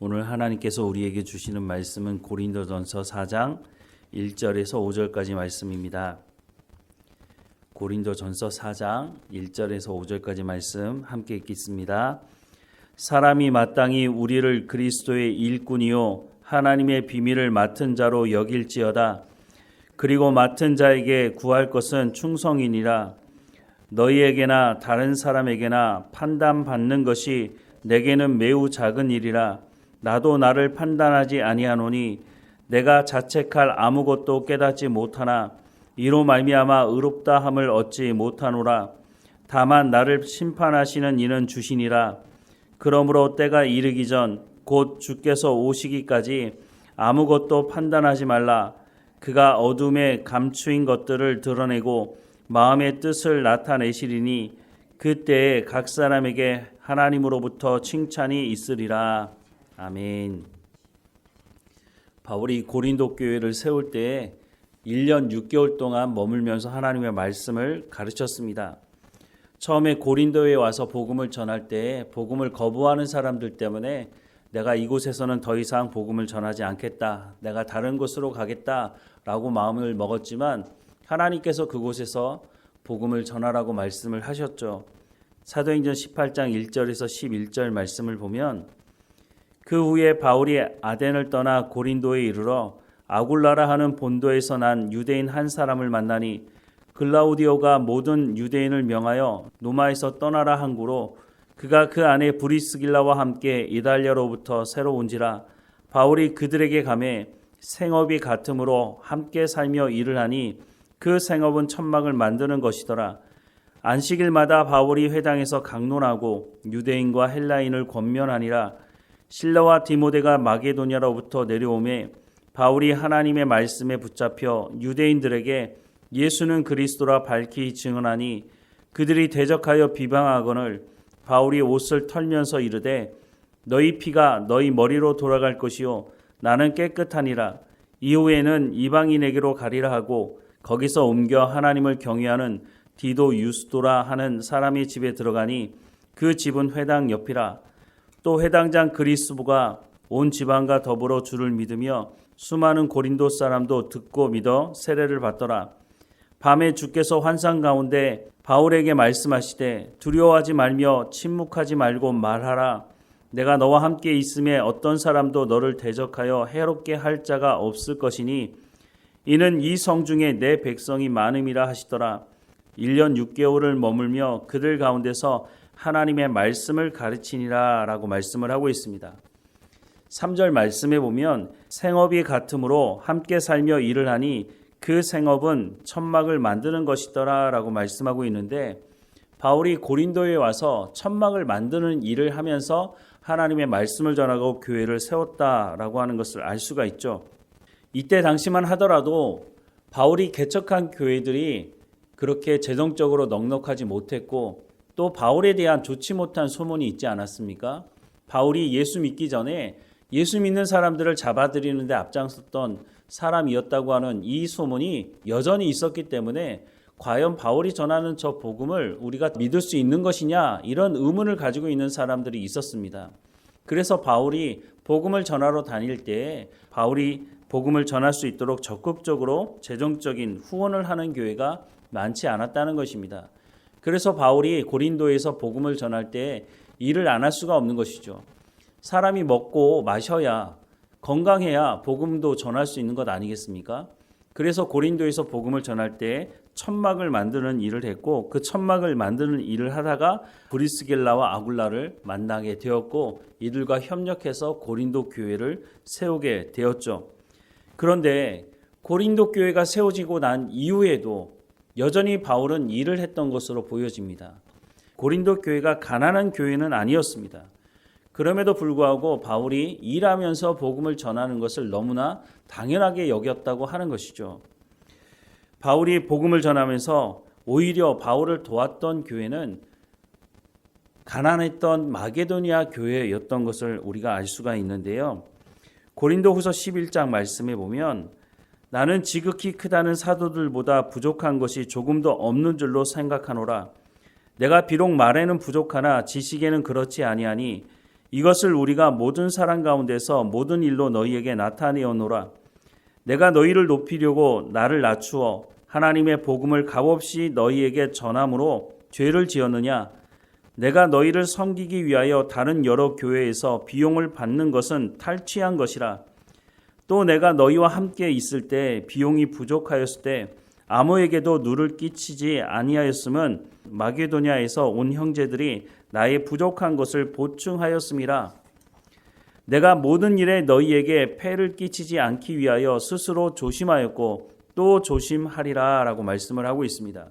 오늘 하나님께서 우리에게 주시는 말씀은 고린도전서 4장 1절에서 5절까지 말씀입니다. 고린도전서 4장 1절에서 5절까지 말씀 함께 읽겠습니다. 사람이 마땅히 우리를 그리스도의 일꾼이요 하나님의 비밀을 맡은 자로 여길지어다. 그리고 맡은 자에게 구할 것은 충성이니라. 너희에게나 다른 사람에게나 판단받는 것이 내게는 매우 작은 일이라. 나도 나를 판단하지 아니하노니 내가 자책할 아무것도 깨닫지 못하나 이로 말미암아 의롭다 함을 얻지 못하노라. 다만 나를 심판하시는 이는 주시니라. 그러므로 때가 이르기 전 곧 주께서 오시기까지 아무것도 판단하지 말라. 그가 어둠에 감추인 것들을 드러내고 마음의 뜻을 나타내시리니 그때에 각 사람에게 하나님으로부터 칭찬이 있으리라. 아멘. 바울이 고린도 교회를 세울 때에 1년 6개월 동안 머물면서 하나님의 말씀을 가르쳤습니다. 처음에 고린도에 와서 복음을 전할 때 복음을 거부하는 사람들 때문에 내가 이곳에서는 더 이상 복음을 전하지 않겠다. 내가 다른 곳으로 가겠다라고 마음을 먹었지만 하나님께서 그곳에서 복음을 전하라고 말씀을 하셨죠. 사도행전 18장 1절에서 11절 말씀을 보면 그 후에 바울이 아덴을 떠나 고린도에 이르러 아굴라라 하는 본도에서 난 유대인 한 사람을 만나니 글라우디오가 모든 유대인을 명하여 노마에서 떠나라 한구로 그가 그 안에 브리스길라와 함께 이달리아로부터 새로 온지라. 바울이 그들에게 가매 생업이 같으므로 함께 살며 일을 하니 그 생업은 천막을 만드는 것이더라. 안식일마다 바울이 회당에서 강론하고 유대인과 헬라인을 권면하니라. 실라와 디모데가 마게도냐로부터 내려오매 바울이 하나님의 말씀에 붙잡혀 유대인들에게 예수는 그리스도라 밝히 증언하니 그들이 대적하여 비방하거늘 바울이 옷을 털면서 이르되 너희 피가 너희 머리로 돌아갈 것이요 나는 깨끗하니라. 이후에는 이방인에게로 가리라 하고 거기서 옮겨 하나님을 경외하는 디도 유스도라 하는 사람의 집에 들어가니 그 집은 회당 옆이라. 또 회당장 그리스도가 온 지방과 더불어 주를 믿으며 수많은 고린도 사람도 듣고 믿어 세례를 받더라. 밤에 주께서 환상 가운데 바울에게 말씀하시되 두려워하지 말며 침묵하지 말고 말하라. 내가 너와 함께 있음에 어떤 사람도 너를 대적하여 해롭게 할 자가 없을 것이니 이는 이 성 중에 내 백성이 많음이라 하시더라. 1년 6개월을 머물며 그들 가운데서 하나님의 말씀을 가르치니라 라고 말씀을 하고 있습니다. 3절 말씀에 보면 생업이 같으므로 함께 살며 일을 하니 그 생업은 천막을 만드는 것이더라 라고 말씀하고 있는데 바울이 고린도에 와서 천막을 만드는 일을 하면서 하나님의 말씀을 전하고 교회를 세웠다라고 하는 것을 알 수가 있죠. 이때 당시만 하더라도 바울이 개척한 교회들이 그렇게 재정적으로 넉넉하지 못했고 또 바울에 대한 좋지 못한 소문이 있지 않았습니까? 바울이 예수 믿기 전에 예수 믿는 사람들을 잡아들이는데 앞장섰던 사람이었다고 하는 이 소문이 여전히 있었기 때문에 과연 바울이 전하는 저 복음을 우리가 믿을 수 있는 것이냐 이런 의문을 가지고 있는 사람들이 있었습니다. 그래서 바울이 복음을 전하러 다닐 때 바울이 복음을 전할 수 있도록 적극적으로 재정적인 후원을 하는 교회가 많지 않았다는 것입니다. 그래서 바울이 고린도에서 복음을 전할 때 일을 안 할 수가 없는 것이죠. 사람이 먹고 마셔야 건강해야 복음도 전할 수 있는 것 아니겠습니까? 그래서 고린도에서 복음을 전할 때 천막을 만드는 일을 했고 그 천막을 만드는 일을 하다가 브리스길라와 아굴라를 만나게 되었고 이들과 협력해서 고린도 교회를 세우게 되었죠. 그런데 고린도 교회가 세워지고 난 이후에도 여전히 바울은 일을 했던 것으로 보여집니다. 고린도 교회가 가난한 교회는 아니었습니다. 그럼에도 불구하고 바울이 일하면서 복음을 전하는 것을 너무나 당연하게 여겼다고 하는 것이죠. 바울이 복음을 전하면서 오히려 바울을 도왔던 교회는 가난했던 마게도니아 교회였던 것을 우리가 알 수가 있는데요. 고린도후서 11장 말씀에 보면 나는 지극히 크다는 사도들보다 부족한 것이 조금도 없는 줄로 생각하노라. 내가 비록 말에는 부족하나 지식에는 그렇지 아니하니 이것을 우리가 모든 사람 가운데서 모든 일로 너희에게 나타내어노라. 내가 너희를 높이려고 나를 낮추어 하나님의 복음을 값없이 너희에게 전함으로 죄를 지었느냐? 내가 너희를 섬기기 위하여 다른 여러 교회에서 비용을 받는 것은 탈취한 것이라. 또 내가 너희와 함께 있을 때 비용이 부족하였을 때 아무에게도 누를 끼치지 아니하였음은 마게도냐에서 온 형제들이 나의 부족한 것을 보충하였음이라. 내가 모든 일에 너희에게 폐를 끼치지 않기 위하여 스스로 조심하였고 또 조심하리라 라고 말씀을 하고 있습니다.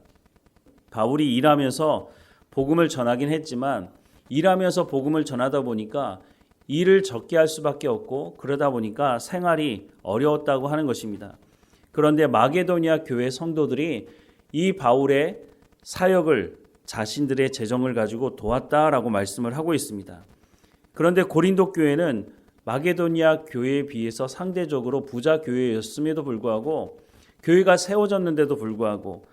바울이 일하면서 복음을 전하긴 했지만 일하면서 복음을 전하다 보니까 일을 적게 할 수밖에 없고 그러다 보니까 생활이 어려웠다고 하는 것입니다. 그런데 마게도니아 교회 성도들이 이 바울의 사역을 자신들의 재정을 가지고 도왔다라고 말씀을 하고 있습니다. 그런데 고린도 교회는 마게도니아 교회에 비해서 상대적으로 부자 교회였음에도 불구하고 교회가 세워졌는데도 불구하고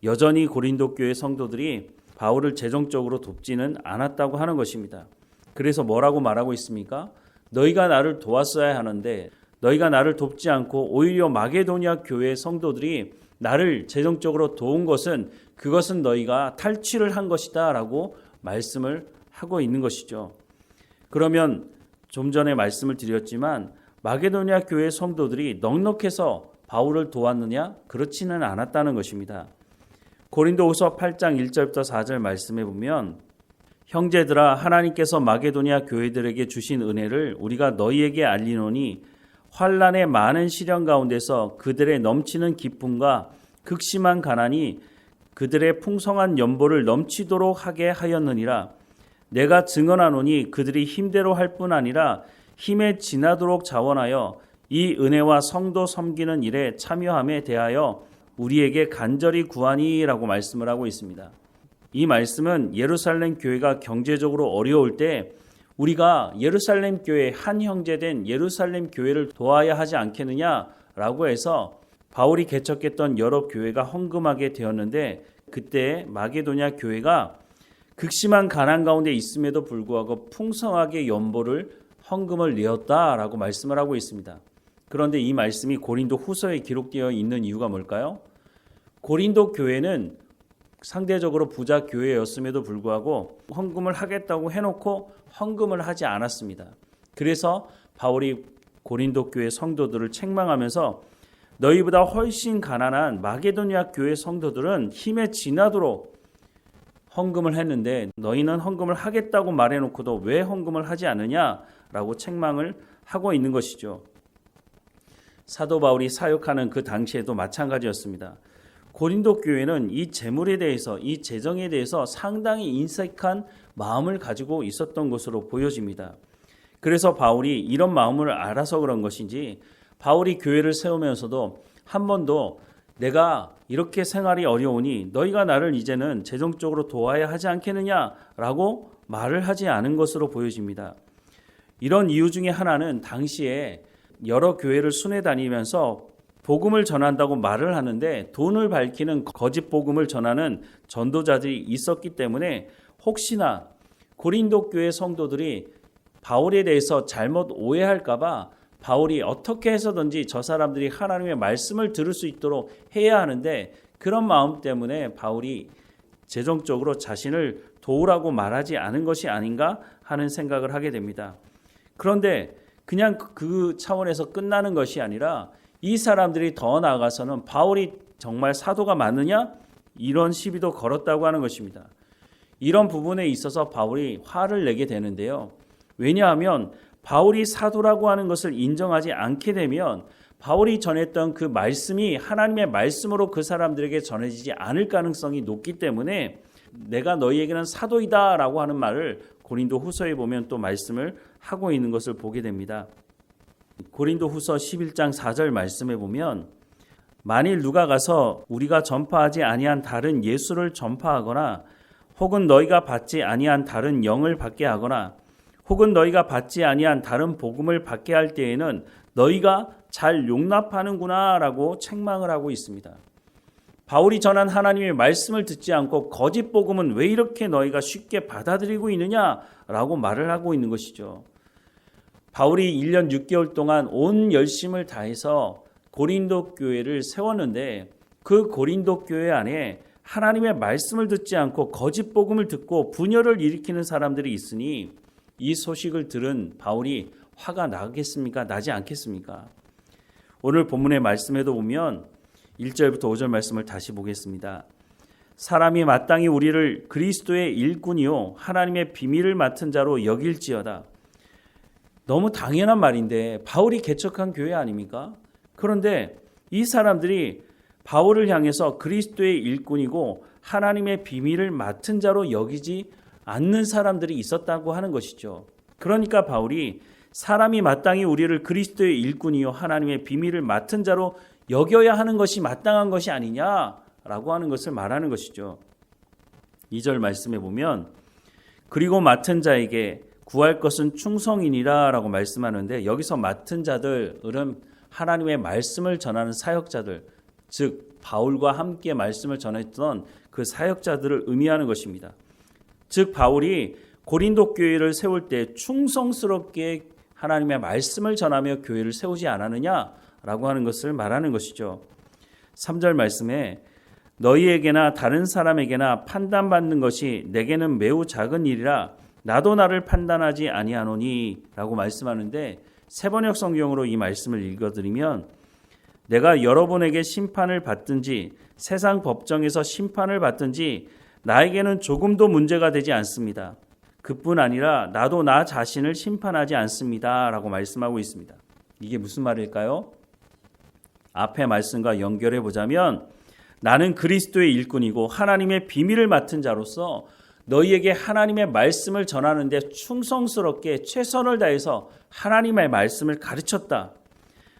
여전히 고린도 교회 성도들이 바울을 재정적으로 돕지는 않았다고 하는 것입니다. 그래서 뭐라고 말하고 있습니까? 너희가 나를 도왔어야 하는데 너희가 나를 돕지 않고 오히려 마게도니아 교회 성도들이 나를 재정적으로 도운 것은 그것은 너희가 탈취를 한 것이다 라고 말씀을 하고 있는 것이죠. 그러면 좀 전에 말씀을 드렸지만 마게도니아 교회 성도들이 넉넉해서 바울을 도왔느냐? 그렇지는 않았다는 것입니다. 고린도후서 8장 1절부터 4절 말씀해 보면 형제들아 하나님께서 마게도니아 교회들에게 주신 은혜를 우리가 너희에게 알리노니 환난의 많은 시련 가운데서 그들의 넘치는 기쁨과 극심한 가난이 그들의 풍성한 연보를 넘치도록 하게 하였느니라. 내가 증언하노니 그들이 힘대로 할 뿐 아니라 힘에 지나도록 자원하여 이 은혜와 성도 섬기는 일에 참여함에 대하여 우리에게 간절히 구하니라고 말씀을 하고 있습니다. 이 말씀은 예루살렘 교회가 경제적으로 어려울 때 우리가 예루살렘 교회 한 형제된 예루살렘 교회를 도와야 하지 않겠느냐라고 해서 바울이 개척했던 여러 교회가 헌금하게 되었는데 그때 마게도냐 교회가 극심한 가난 가운데 있음에도 불구하고 풍성하게 연보를 헌금을 내었다라고 말씀을 하고 있습니다. 그런데 이 말씀이 고린도 후서에 기록되어 있는 이유가 뭘까요? 고린도 교회는 상대적으로 부자 교회였음에도 불구하고 헌금을 하겠다고 해놓고 헌금을 하지 않았습니다. 그래서 바울이 고린도 교회 성도들을 책망하면서 너희보다 훨씬 가난한 마게도니아 교회 성도들은 힘에 지나도록 헌금을 했는데 너희는 헌금을 하겠다고 말해놓고도 왜 헌금을 하지 않느냐라고 책망을 하고 있는 것이죠. 사도 바울이 사역하는 그 당시에도 마찬가지였습니다. 고린도 교회는 이 재물에 대해서 이 재정에 대해서 상당히 인색한 마음을 가지고 있었던 것으로 보여집니다. 그래서 바울이 이런 마음을 알아서 그런 것인지 바울이 교회를 세우면서도 한 번도 내가 이렇게 생활이 어려우니 너희가 나를 이제는 재정적으로 도와야 하지 않겠느냐라고 말을 하지 않은 것으로 보여집니다. 이런 이유 중에 하나는 당시에 여러 교회를 순회 다니면서 복음을 전한다고 말을 하는데 돈을 밝히는 거짓 복음을 전하는 전도자들이 있었기 때문에 혹시나 고린도 교회 성도들이 바울에 대해서 잘못 오해할까 봐 바울이 어떻게 해서든지 저 사람들이 하나님의 말씀을 들을 수 있도록 해야 하는데 그런 마음 때문에 바울이 재정적으로 자신을 도우라고 말하지 않은 것이 아닌가 하는 생각을 하게 됩니다. 그런데 그냥 그 차원에서 끝나는 것이 아니라 이 사람들이 더 나아가서는 바울이 정말 사도가 맞느냐? 이런 시비도 걸었다고 하는 것입니다. 이런 부분에 있어서 바울이 화를 내게 되는데요. 왜냐하면 바울이 사도라고 하는 것을 인정하지 않게 되면 바울이 전했던 그 말씀이 하나님의 말씀으로 그 사람들에게 전해지지 않을 가능성이 높기 때문에 내가 너희에게는 사도이다라고 하는 말을 고린도 후서에 보면 또 말씀을 하고 있는 것을 보게 됩니다. 고린도 후서 11장 4절 말씀에 보면 만일 누가 가서 우리가 전파하지 아니한 다른 예수를 전파하거나 혹은 너희가 받지 아니한 다른 영을 받게 하거나 혹은 너희가 받지 아니한 다른 복음을 받게 할 때에는 너희가 잘 용납하는구나 라고 책망을 하고 있습니다. 바울이 전한 하나님의 말씀을 듣지 않고 거짓 복음은 왜 이렇게 너희가 쉽게 받아들이고 있느냐라고 말을 하고 있는 것이죠. 바울이 1년 6개월 동안 온 열심을 다해서 고린도 교회를 세웠는데 그 고린도 교회 안에 하나님의 말씀을 듣지 않고 거짓 복음을 듣고 분열을 일으키는 사람들이 있으니 이 소식을 들은 바울이 화가 나겠습니까? 나지 않겠습니까? 오늘 본문의 말씀에도 보면 1절부터 5절 말씀을 다시 보겠습니다. 사람이 마땅히 우리를 그리스도의 일꾼이요 하나님의 비밀을 맡은 자로 여길지어다. 너무 당연한 말인데 바울이 개척한 교회 아닙니까? 그런데 이 사람들이 바울을 향해서 그리스도의 일꾼이고 하나님의 비밀을 맡은 자로 여기지 않는 사람들이 있었다고 하는 것이죠. 그러니까 바울이 사람이 마땅히 우리를 그리스도의 일꾼이요 하나님의 비밀을 맡은 자로 여겨야 하는 것이 마땅한 것이 아니냐라고 하는 것을 말하는 것이죠. 2절 말씀에 보면 그리고 맡은 자에게 구할 것은 충성이니라 라고 말씀하는데 여기서 맡은 자들은 하나님의 말씀을 전하는 사역자들, 즉 바울과 함께 말씀을 전했던 그 사역자들을 의미하는 것입니다. 즉 바울이 고린도 교회를 세울 때 충성스럽게 하나님의 말씀을 전하며 교회를 세우지 않았느냐라고 하는 것을 말하는 것이죠. 3절 말씀에 너희에게나 다른 사람에게나 판단받는 것이 내게는 매우 작은 일이라 나도 나를 판단하지 아니하노니 라고 말씀하는데 세번역 성경으로 이 말씀을 읽어드리면 내가 여러분에게 심판을 받든지 세상 법정에서 심판을 받든지 나에게는 조금도 문제가 되지 않습니다. 그뿐 아니라 나도 나 자신을 심판하지 않습니다 라고 말씀하고 있습니다. 이게 무슨 말일까요? 앞의 말씀과 연결해 보자면 나는 그리스도의 일꾼이고 하나님의 비밀을 맡은 자로서 너희에게 하나님의 말씀을 전하는데 충성스럽게 최선을 다해서 하나님의 말씀을 가르쳤다.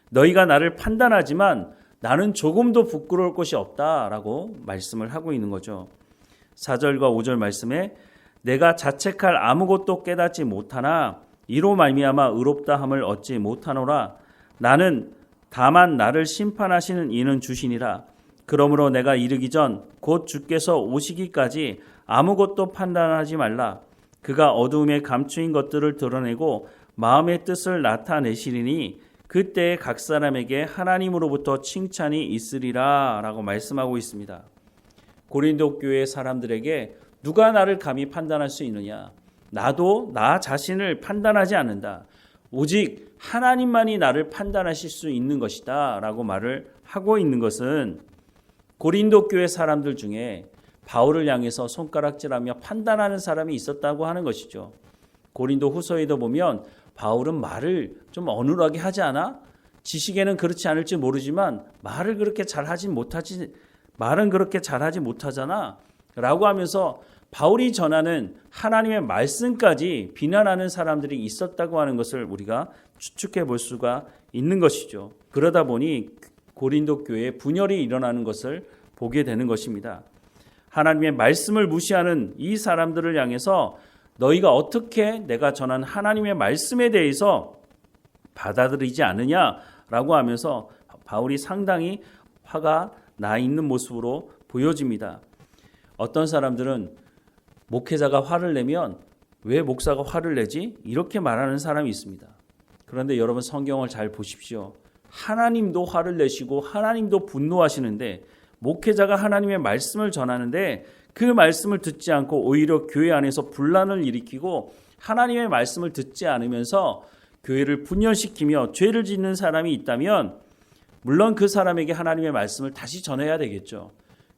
너희가 나를 판단하지만 나는 조금도 부끄러울 것이 없다라고 말씀을 하고 있는 거죠. 4절과 5절 말씀에 내가 자책할 아무것도 깨닫지 못하나 이로 말미암아 의롭다함을 얻지 못하노라. 나는 다만 나를 심판하시는 이는 주시니라. 그러므로 내가 이르기 전 곧 주께서 오시기까지 아무것도 판단하지 말라. 그가 어두움에 감추인 것들을 드러내고 마음의 뜻을 나타내시리니 그때에 각 사람에게 하나님으로부터 칭찬이 있으리라 라고 말씀하고 있습니다. 고린도 교회 사람들에게 누가 나를 감히 판단할 수 있느냐? 나도 나 자신을 판단하지 않는다. 오직 하나님만이 나를 판단하실 수 있는 것이다 라고 말을 하고 있는 것은 고린도 교회 사람들 중에 바울을 향해서 손가락질하며 판단하는 사람이 있었다고 하는 것이죠. 고린도 후서에도 보면 바울은 말을 좀 어눌하게 하지 않아? 지식에는 그렇지 않을지 모르지만 말은 그렇게 잘하지 못하잖아 라고 하면서 바울이 전하는 하나님의 말씀까지 비난하는 사람들이 있었다고 하는 것을 우리가 추측해 볼 수가 있는 것이죠. 그러다 보니 고린도 교회에 분열이 일어나는 것을 보게 되는 것입니다. 하나님의 말씀을 무시하는 이 사람들을 향해서 너희가 어떻게 내가 전한 하나님의 말씀에 대해서 받아들이지 않느냐라고 하면서 바울이 상당히 화가 나 있는 모습으로 보여집니다. 어떤 사람들은 목회자가 화를 내면 왜 목사가 화를 내지? 이렇게 말하는 사람이 있습니다. 그런데 여러분 성경을 잘 보십시오. 하나님도 화를 내시고 하나님도 분노하시는데 목회자가 하나님의 말씀을 전하는데 그 말씀을 듣지 않고 오히려 교회 안에서 분란을 일으키고 하나님의 말씀을 듣지 않으면서 교회를 분열시키며 죄를 짓는 사람이 있다면 물론 그 사람에게 하나님의 말씀을 다시 전해야 되겠죠.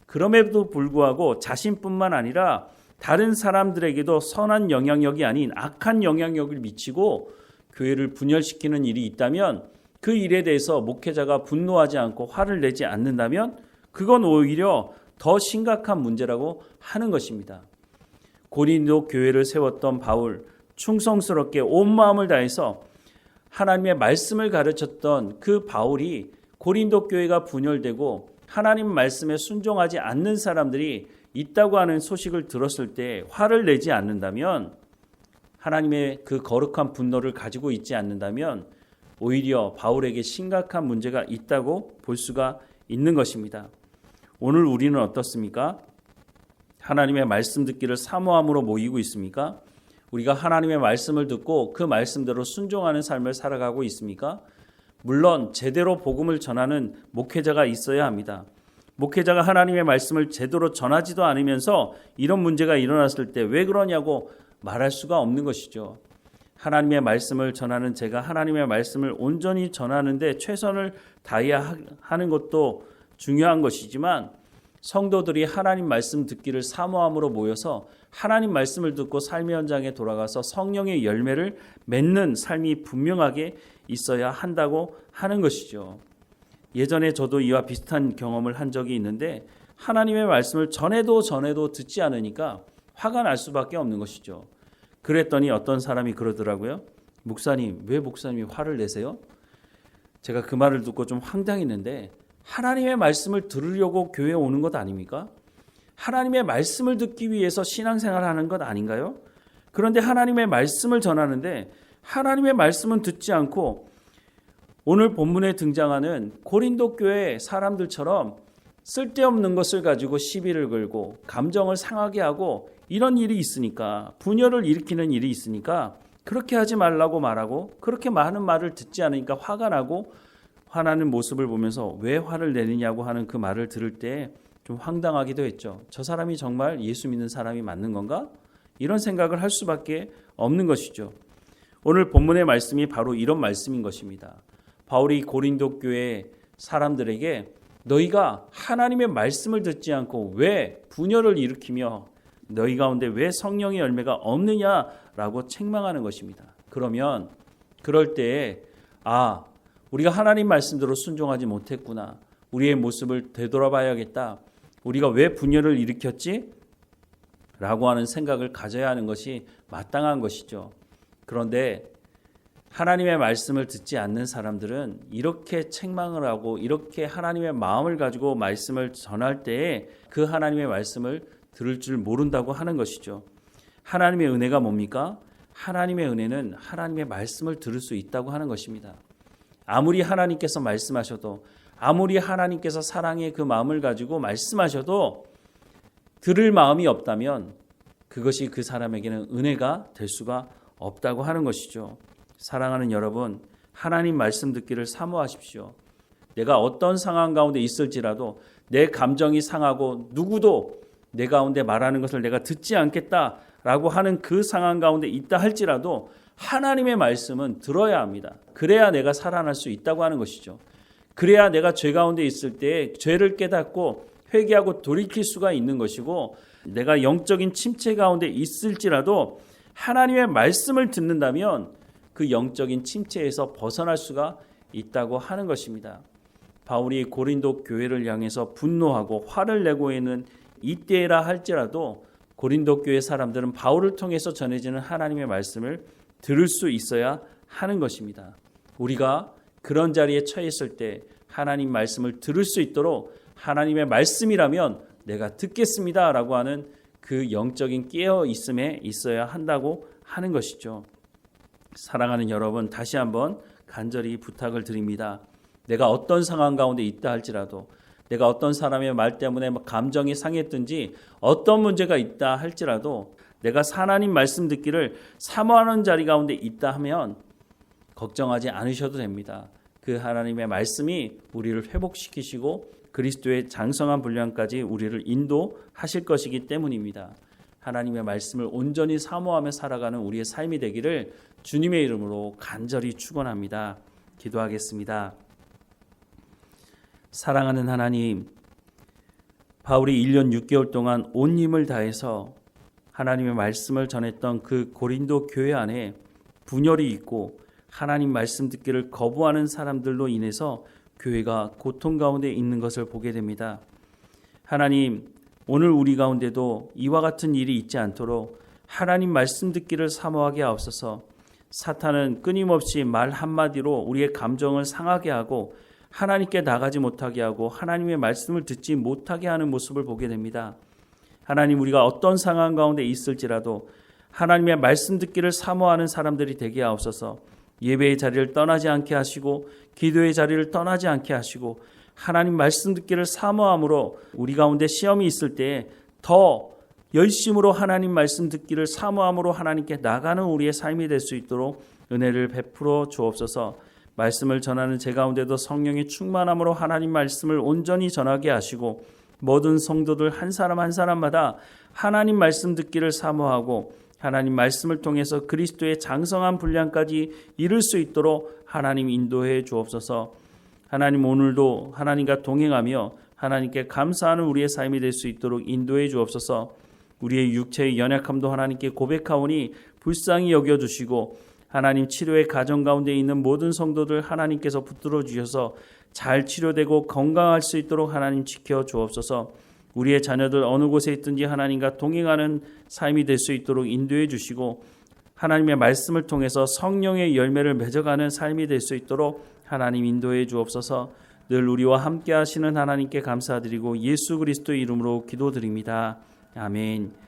그럼에도 불구하고 자신뿐만 아니라 다른 사람들에게도 선한 영향력이 아닌 악한 영향력을 미치고 교회를 분열시키는 일이 있다면 그 일에 대해서 목회자가 분노하지 않고 화를 내지 않는다면 그건 오히려 더 심각한 문제라고 하는 것입니다. 고린도 교회를 세웠던 바울, 충성스럽게 온 마음을 다해서 하나님의 말씀을 가르쳤던 그 바울이 고린도 교회가 분열되고 하나님 말씀에 순종하지 않는 사람들이 있다고 하는 소식을 들었을 때 화를 내지 않는다면, 하나님의 그 거룩한 분노를 가지고 있지 않는다면 오히려 바울에게 심각한 문제가 있다고 볼 수가 있는 것입니다. 오늘 우리는 어떻습니까? 하나님의 말씀 듣기를 사모함으로 모이고 있습니까? 우리가 하나님의 말씀을 듣고 그 말씀대로 순종하는 삶을 살아가고 있습니까? 물론 제대로 복음을 전하는 목회자가 있어야 합니다. 목회자가 하나님의 말씀을 제대로 전하지도 않으면서 이런 문제가 일어났을 때 왜 그러냐고 말할 수가 없는 것이죠. 하나님의 말씀을 전하는 제가 하나님의 말씀을 온전히 전하는데 최선을 다해야 하는 것도 중요한 것이지만 성도들이 하나님 말씀 듣기를 사모함으로 모여서 하나님 말씀을 듣고 삶의 현장에 돌아가서 성령의 열매를 맺는 삶이 분명하게 있어야 한다고 하는 것이죠. 예전에 저도 이와 비슷한 경험을 한 적이 있는데 하나님의 말씀을 전해도 듣지 않으니까 화가 날 수밖에 없는 것이죠. 그랬더니 어떤 사람이 그러더라고요. 목사님, 왜 목사님이 화를 내세요? 제가 그 말을 듣고 좀 황당했는데 하나님의 말씀을 들으려고 교회에 오는 것 아닙니까? 하나님의 말씀을 듣기 위해서 신앙생활을 하는 것 아닌가요? 그런데 하나님의 말씀을 전하는데 하나님의 말씀은 듣지 않고 오늘 본문에 등장하는 고린도 교회 사람들처럼 쓸데없는 것을 가지고 시비를 걸고 감정을 상하게 하고 이런 일이 있으니까, 분열을 일으키는 일이 있으니까 그렇게 하지 말라고 말하고 그렇게 많은 말을 듣지 않으니까 화가 나고 화나는 모습을 보면서 왜 화를 내느냐고 하는 그 말을 들을 때 좀 황당하기도 했죠. 저 사람이 정말 예수 믿는 사람이 맞는 건가? 이런 생각을 할 수밖에 없는 것이죠. 오늘 본문의 말씀이 바로 이런 말씀인 것입니다. 바울이 고린도 교회 사람들에게 너희가 하나님의 말씀을 듣지 않고 왜 분열을 일으키며 너희 가운데 왜 성령의 열매가 없느냐라고 책망하는 것입니다. 그러면 그럴 때에 우리가 하나님 말씀대로 순종하지 못했구나. 우리의 모습을 되돌아봐야겠다. 우리가 왜 분열을 일으켰지? 라고 하는 생각을 가져야 하는 것이 마땅한 것이죠. 그런데 하나님의 말씀을 듣지 않는 사람들은 이렇게 책망을 하고 이렇게 하나님의 마음을 가지고 말씀을 전할 때에 그 하나님의 말씀을 들을 줄 모른다고 하는 것이죠. 하나님의 은혜가 뭡니까? 하나님의 은혜는 하나님의 말씀을 들을 수 있다고 하는 것입니다. 아무리 하나님께서 말씀하셔도 아무리 하나님께서 사랑의 그 마음을 가지고 말씀하셔도 들을 마음이 없다면 그것이 그 사람에게는 은혜가 될 수가 없다고 하는 것이죠. 사랑하는 여러분, 하나님 말씀 듣기를 사모하십시오. 내가 어떤 상황 가운데 있을지라도 내 감정이 상하고 누구도 내 가운데 말하는 것을 내가 듣지 않겠다라고 하는 그 상황 가운데 있다 할지라도 하나님의 말씀은 들어야 합니다. 그래야 내가 살아날 수 있다고 하는 것이죠. 그래야 내가 죄 가운데 있을 때 죄를 깨닫고 회개하고 돌이킬 수가 있는 것이고 내가 영적인 침체 가운데 있을지라도 하나님의 말씀을 듣는다면 그 영적인 침체에서 벗어날 수가 있다고 하는 것입니다. 바울이 고린도 교회를 향해서 분노하고 화를 내고 있는 이때라 할지라도 고린도 교회 사람들은 바울을 통해서 전해지는 하나님의 말씀을 들을 수 있어야 하는 것입니다. 우리가 그런 자리에 처했을 때 하나님 말씀을 들을 수 있도록 하나님의 말씀이라면 내가 듣겠습니다라고 하는 그 영적인 깨어 있음에 있어야 한다고 하는 것이죠. 사랑하는 여러분, 다시 한번 간절히 부탁을 드립니다. 내가 어떤 상황 가운데 있다 할지라도 내가 어떤 사람의 말 때문에 감정이 상했든지 어떤 문제가 있다 할지라도 내가 하나님 말씀 듣기를 사모하는 자리 가운데 있다 하면 걱정하지 않으셔도 됩니다. 그 하나님의 말씀이 우리를 회복시키시고 그리스도의 장성한 분량까지 우리를 인도하실 것이기 때문입니다. 하나님의 말씀을 온전히 사모하며 살아가는 우리의 삶이 되기를 주님의 이름으로 간절히 축원합니다. 기도하겠습니다. 사랑하는 하나님, 바울이 1년 6개월 동안 온 힘을 다해서 하나님의 말씀을 전했던 그 고린도 교회 안에 분열이 있고 하나님 말씀 듣기를 거부하는 사람들로 인해서 교회가 고통 가운데 있는 것을 보게 됩니다. 하나님, 오늘 우리 가운데도 이와 같은 일이 있지 않도록 하나님 말씀 듣기를 사모하게 하옵소서. 사탄은 끊임없이 말 한마디로 우리의 감정을 상하게 하고 하나님께 나가지 못하게 하고 하나님의 말씀을 듣지 못하게 하는 모습을 보게 됩니다. 하나님, 우리가 어떤 상황 가운데 있을지라도 하나님의 말씀 듣기를 사모하는 사람들이 되게 하옵소서. 예배의 자리를 떠나지 않게 하시고 기도의 자리를 떠나지 않게 하시고 하나님 말씀 듣기를 사모함으로 우리 가운데 시험이 있을 때 더 열심으로 하나님 말씀 듣기를 사모함으로 하나님께 나가는 우리의 삶이 될 수 있도록 은혜를 베풀어 주옵소서. 말씀을 전하는 제 가운데도 성령의 충만함으로 하나님 말씀을 온전히 전하게 하시고 모든 성도들 한 사람 한 사람마다 하나님 말씀 듣기를 사모하고 하나님 말씀을 통해서 그리스도의 장성한 분량까지 이룰 수 있도록 하나님 인도해 주옵소서. 하나님 오늘도 하나님과 동행하며 하나님께 감사하는 우리의 삶이 될 수 있도록 인도해 주옵소서. 우리의 육체의 연약함도 하나님께 고백하오니 불쌍히 여겨주시고 하나님 치료의 가정 가운데 있는 모든 성도들 하나님께서 붙들어 주셔서 잘 치료되고 건강할 수 있도록 하나님 지켜 주옵소서. 우리의 자녀들 어느 곳에 있든지 하나님과 동행하는 삶이 될 수 있도록 인도해 주시고 하나님의 말씀을 통해서 성령의 열매를 맺어가는 삶이 될 수 있도록 하나님 인도해 주옵소서. 늘 우리와 함께 하시는 하나님께 감사드리고 예수 그리스도의 이름으로 기도드립니다. 아멘.